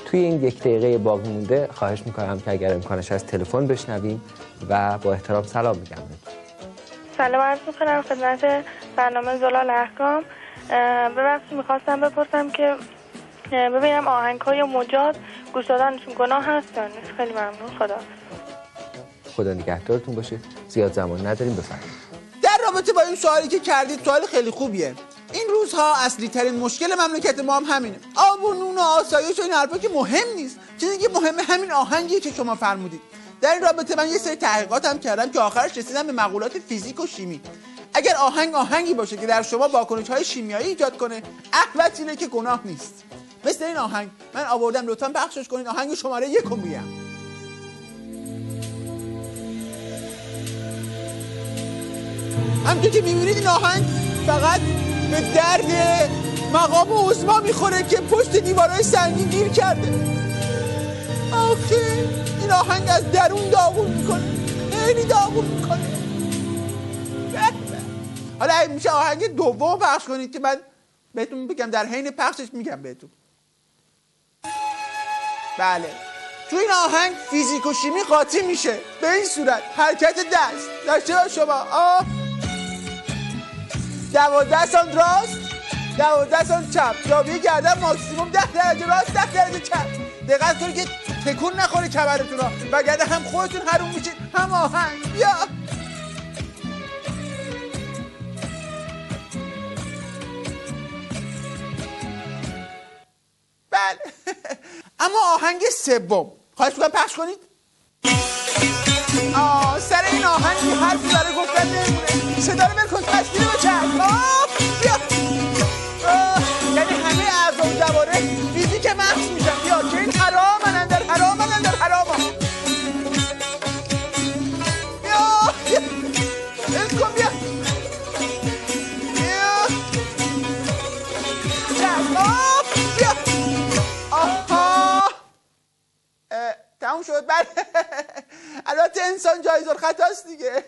توی این 1 دقیقه باقی مونده خواهش میکنم که اگر امکانش هست تلفن بشنویم و با احترام سلام میگم. سلام عرض میکنم خدمت برنامه زلال احکام. ببخشید میخواستم بپرسم که ببینم آهنگ‌های مجاز گوش دادنشون گناه هست یا نیست. خیلی ممنون. خدا نگهدارتون باشه. زیاد زمان نداریم، بفرمایید. در رابطه با این سوالی که کردید سوال خیلی خوبیه. این روزها اصلی ترین مشکل مملکت ما هم همینه. آب و نون و آسایش و این حرفا که مهم نیست. چیزی که مهمه همین آهنگیه که شما فرمودید. در این رابطه من یه سری تحقیقاتم کردم که آخرش رسیدم به مقولات فیزیک و شیمی. اگر آهنگی باشه که در شما واکنش‌های شیمیایی ایجاد کنه، احوط اینه که گناه نیست. مثل این آهنگ من آوردم، لطفاً پخشش کنید. آهنگ شماره 1 میگم. همونطور که می‌بینید این آهنگ فقط به درد مقام عظما میخوره که پشت دیوارهای سنگین گیر کرده. آخه این آهنگ از درون داغون میکنه، خیلی داغون میکنه. حالا میشه آهنگ دوم پخش کنید که من بهتون بگم، در حین پخشش میگم بهتون. بله، تو این آهنگ فیزیک و شیمی قاطی میشه به این صورت: حرکت دست داشته شما 12 سانت راست، 12 سانت چپ، زاویه گردن ماکسیموم 10 درجه راست، 10 درجه چپ. دقت کنید که تکون نخوره کمرتون ها، وگرنه هم خودتون حروم میشید هم آهنگ. بیا بله. اما آهنگ سوم خواهش میکنم پخش کنید. سر این آهنگ حرفی برای گفتن نمونه. صدا رو بکن، تصویر بچرد. بیا یعنی همه اعضا و جوارح فیزیک محض میشن. بیا که این حرامن اندر حرام. بیا بس کن. بیا بیا آها تموم شد. البته انسان جایز الخطاست دیگه.